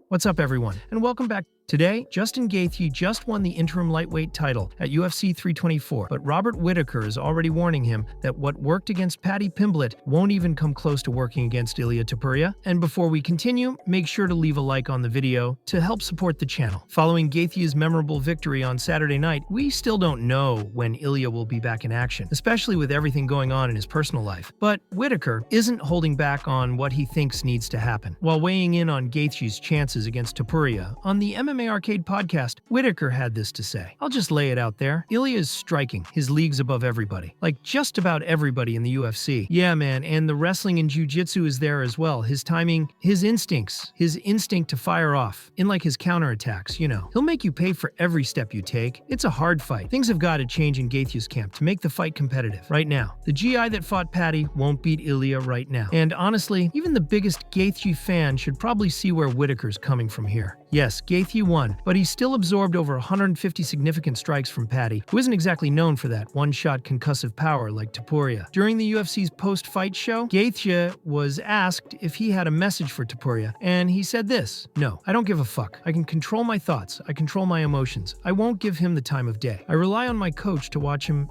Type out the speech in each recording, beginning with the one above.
What's up, everyone, and welcome back. Today, Justin Gaethje just won the interim lightweight title at UFC 324, but Robert Whittaker is already warning him that what worked against Paddy Pimblett won't even come close to working against Ilia Topuria. And before we continue, make sure to leave a like on the video to help support the channel. Following Gaethje's memorable victory on Saturday night, we still don't know when Ilia will be back in action, especially with everything going on in his personal life. But Whittaker isn't holding back on what he thinks needs to happen. While weighing in on Gaethje's chances against Topuria on the MMA Arcade podcast, Whittaker had this to say. I'll just lay it out there. Ilia is striking. His league's above everybody. Like just about everybody in the UFC. Yeah, man, and the wrestling and jiu-jitsu is there as well. His timing, his instincts, his instinct to fire off. In like his counterattacks, you know. He'll make you pay for every step you take. It's a hard fight. Things have got to change in Gaethje's camp to make the fight competitive. Right now, the GI that fought Paddy won't beat Ilia right now. And honestly, even the biggest Gaethje fan should probably see where Whittaker's coming from here. Yes, Gaethje won, but he still absorbed over 150 significant strikes from Paddy, who isn't exactly known for that one-shot concussive power like Topuria. During the UFC's post-fight show, Gaethje was asked if he had a message for Topuria, and he said this: "No, I don't give a fuck. I can control my thoughts. I control my emotions. I won't give him the time of day. I rely on my coach to watch him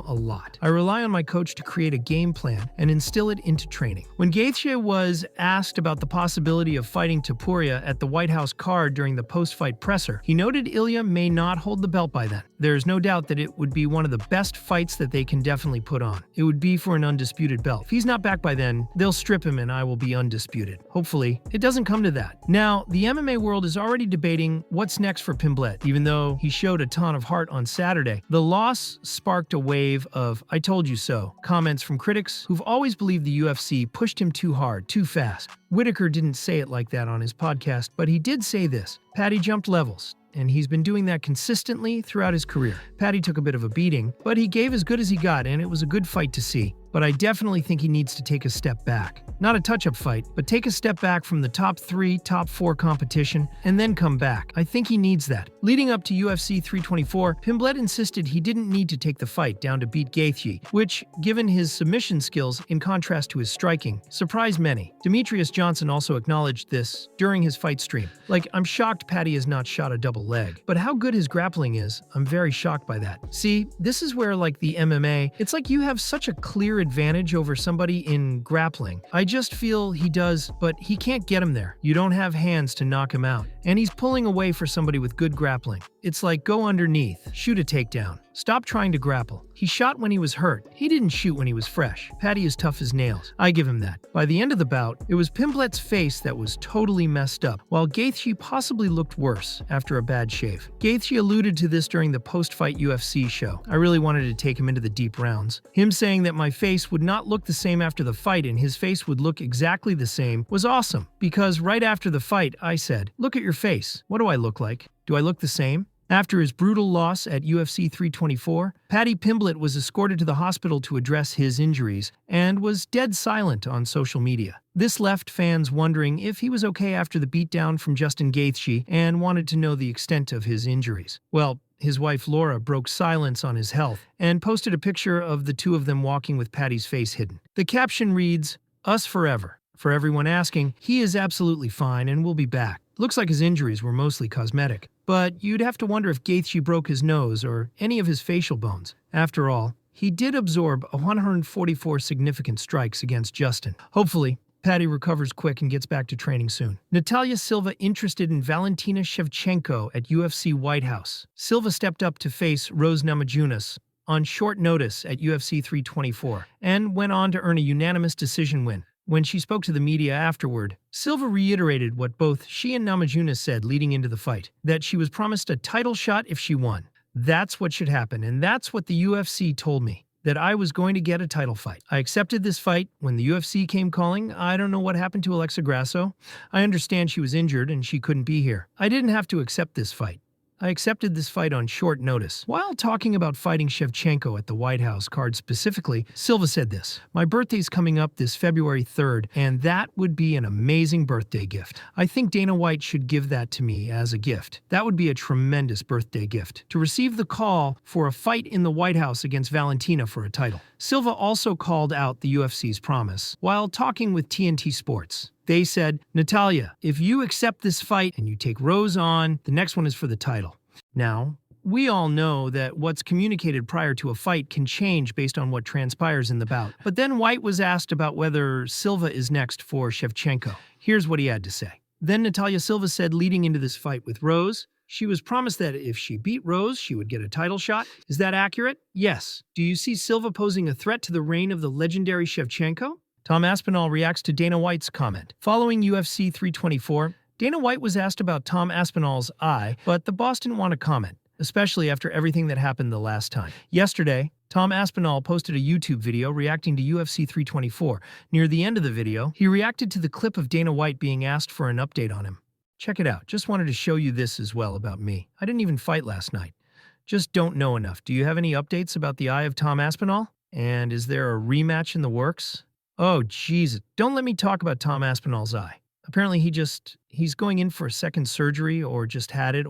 a lot. I rely on my coach to create a game plan and instill it into training." When Gaethje was asked about the possibility of fighting Topuria at the White House card during the post-fight presser, he noted Ilia may not hold the belt by then. There's no doubt that it would be one of the best fights that they can definitely put on. It would be for an undisputed belt. If he's not back by then, they'll strip him and I will be undisputed. Hopefully, it doesn't come to that. Now, the MMA world is already debating what's next for Pimblett. Even though he showed a ton of heart on Saturday, the loss sparked a wave of "I told you so" comments from critics who've always believed the UFC pushed him too hard, too fast. Whittaker didn't say it like that on his podcast, but he did say this: Paddy jumped levels, and he's been doing that consistently throughout his career. Paddy took a bit of a beating, but he gave as good as he got, and it was a good fight to see. But I definitely think he needs to take a step back. Not a touch-up fight, but take a step back from the top 3, top 4 competition, and then come back. I think he needs that. Leading up to UFC 324, Pimblett insisted he didn't need to take the fight down to beat Gaethje, which, given his submission skills in contrast to his striking, surprised many. Demetrius Johnson also acknowledged this during his fight stream. Like, I'm shocked Paddy has not shot a double leg. But how good his grappling is, I'm very shocked by that. See, this is where, like the MMA, it's like you have such a clear advantage over somebody in grappling. I just feel he does, but he can't get him there. You don't have hands to knock him out. And he's pulling away for somebody with good grappling. It's like go underneath, shoot a takedown. Stop trying to grapple. He shot when he was hurt. He didn't shoot when he was fresh. Paddy is tough as nails. I give him that. By the end of the bout, it was Pimblett's face that was totally messed up, while Gaethje possibly looked worse after a bad shave. Gaethje alluded to this during the post-fight UFC show. I really wanted to take him into the deep rounds. Him saying that my face would not look the same after the fight and his face would look exactly the same was awesome, because right after the fight, I said, "Look at your face. What do I look like? Do I look the same?" After his brutal loss at UFC 324, Paddy Pimblett was escorted to the hospital to address his injuries and was dead silent on social media. This left fans wondering if he was okay after the beatdown from Justin Gaethje and wanted to know the extent of his injuries. Well, his wife Laura broke silence on his health and posted a picture of the two of them walking with Paddy's face hidden. The caption reads, "Us forever." For everyone asking, he is absolutely fine and will be back. Looks like his injuries were mostly cosmetic. But you'd have to wonder if Gaethje broke his nose or any of his facial bones. After all, he did absorb 144 significant strikes against Justin. Hopefully, Paddy recovers quick and gets back to training soon. Natalia Silva interested in Valentina Shevchenko at UFC White House. Silva stepped up to face Rose Namajunas on short notice at UFC 324 and went on to earn a unanimous decision win. When she spoke to the media afterward, Silva reiterated what both she and Namajunas said leading into the fight, that she was promised a title shot if she won. That's what should happen, and that's what the UFC told me, that I was going to get a title fight. I accepted this fight when the UFC came calling. I don't know what happened to Alexa Grasso. I understand she was injured and she couldn't be here. I didn't have to accept this fight. I accepted this fight on short notice. While talking about fighting Shevchenko at the White House card specifically, Silva said this: "My birthday's coming up this February 3rd, and that would be an amazing birthday gift. I think Dana White should give that to me as a gift. That would be a tremendous birthday gift, to receive the call for a fight in the White House against Valentina for a title." Silva also called out the UFC's promise while talking with TNT Sports. They said, Natalia, if you accept this fight and you take Rose on, the next one is for the title. Now, we all know that what's communicated prior to a fight can change based on what transpires in the bout. But then White was asked about whether Silva is next for Shevchenko. Here's what he had to say. Then Natalia Silva said leading into this fight with Rose, she was promised that if she beat Rose, she would get a title shot. Is that accurate? Yes. Do you see Silva posing a threat to the reign of the legendary Shevchenko? Tom Aspinall reacts to Dana White's comment. Following UFC 324, Dana White was asked about Tom Aspinall's eye, but the boss didn't want to comment, especially after everything that happened the last time. Yesterday, Tom Aspinall posted a YouTube video reacting to UFC 324. Near the end of the video, he reacted to the clip of Dana White being asked for an update on him. Check it out. Just wanted to show you this as well about me. I didn't even fight last night. Just don't know enough. Do you have any updates about the eye of Tom Aspinall? And is there a rematch in the works? Oh, jeez. Don't let me talk about Tom Aspinall's eye. Apparently he's going in for a second surgery or just had it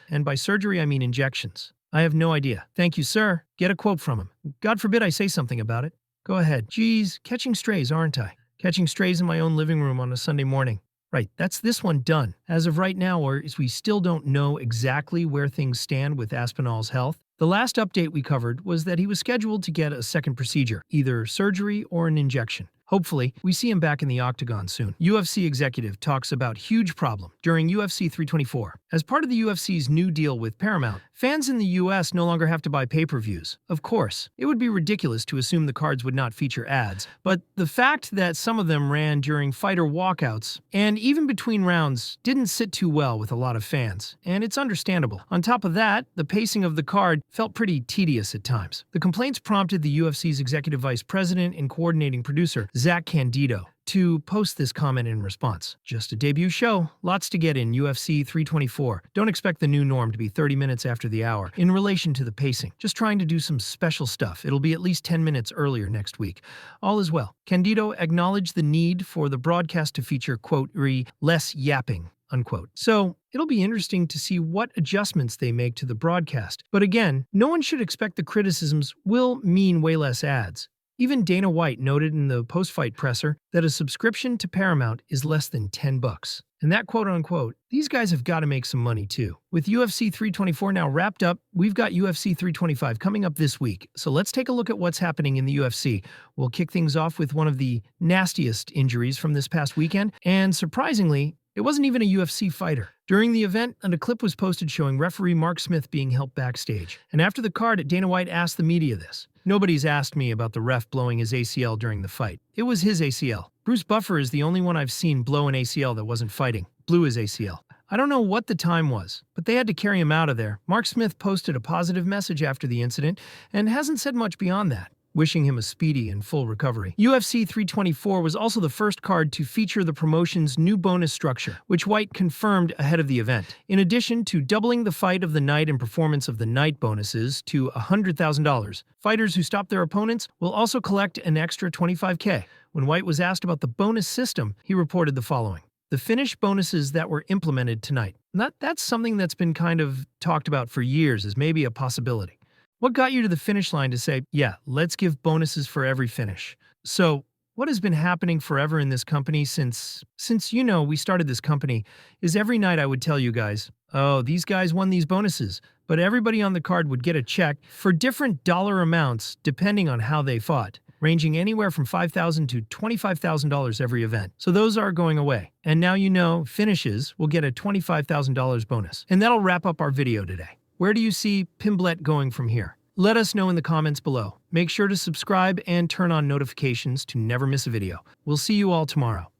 and by surgery I mean injections. I have no idea. Thank you, sir. Get a quote from him. God forbid I say something about it. Go ahead. Geez, catching strays, aren't I? Catching strays in my own living room on a Sunday morning. Right, that's this one done. As of right now, we still don't know exactly where things stand with Aspinall's health. The last update we covered was that he was scheduled to get a second procedure, either surgery or an injection. Hopefully, we see him back in the octagon soon. UFC executive talks about huge problem during UFC 324. As part of the UFC's new deal with Paramount, fans in the US no longer have to buy pay-per-views. Of course, it would be ridiculous to assume the cards would not feature ads, but the fact that some of them ran during fighter walkouts and even between rounds didn't sit too well with a lot of fans, and it's understandable. On top of that, the pacing of the card felt pretty tedious at times. The complaints prompted the UFC's executive vice president and coordinating producer, Zach Candido, to post this comment in response. Just a debut show, lots to get in UFC 324. Don't expect the new norm to be 30 minutes after the hour. In relation to the pacing, just trying to do some special stuff. It'll be at least 10 minutes earlier next week. All is well. Candido acknowledged the need for the broadcast to feature, quote, less yapping, unquote. So, it'll be interesting to see what adjustments they make to the broadcast. But again, no one should expect the criticisms will mean way less ads. Even Dana White noted in the post-fight presser that a subscription to Paramount is less than $10. And that quote-unquote, these guys have got to make some money too. With UFC 324 now wrapped up, we've got UFC 325 coming up this week. So let's take a look at what's happening in the UFC. We'll kick things off with one of the nastiest injuries from this past weekend. And surprisingly, it wasn't even a UFC fighter. During the event, a clip was posted showing referee Mark Smith being helped backstage. And after the card, Dana White asked the media this. Nobody's asked me about the ref blowing his ACL during the fight. It was his ACL. Bruce Buffer is the only one I've seen blow an ACL that wasn't fighting. Blew his ACL. I don't know what the time was, but they had to carry him out of there. Mark Smith posted a positive message after the incident and hasn't said much beyond that, wishing him a speedy and full recovery. UFC 324 was also the first card to feature the promotion's new bonus structure, which White confirmed ahead of the event. In addition to doubling the fight of the night and performance of the night bonuses to $100,000, fighters who stop their opponents will also collect an extra $25K. When White was asked about the bonus system, he reported the following. The finish bonuses that were implemented tonight. That's something that's been kind of talked about for years as maybe a possibility. What got you to the finish line to say, yeah, let's give bonuses for every finish? So, what has been happening forever in this company since we started this company is every night I would tell you guys, oh, these guys won these bonuses, but everybody on the card would get a check for different dollar amounts depending on how they fought, ranging anywhere from $5,000 to $25,000 every event. So those are going away. And now finishes will get a $25,000 bonus. And that'll wrap up our video today. Where do you see Pimblett going from here? Let us know in the comments below. Make sure to subscribe and turn on notifications to never miss a video. We'll see you all tomorrow.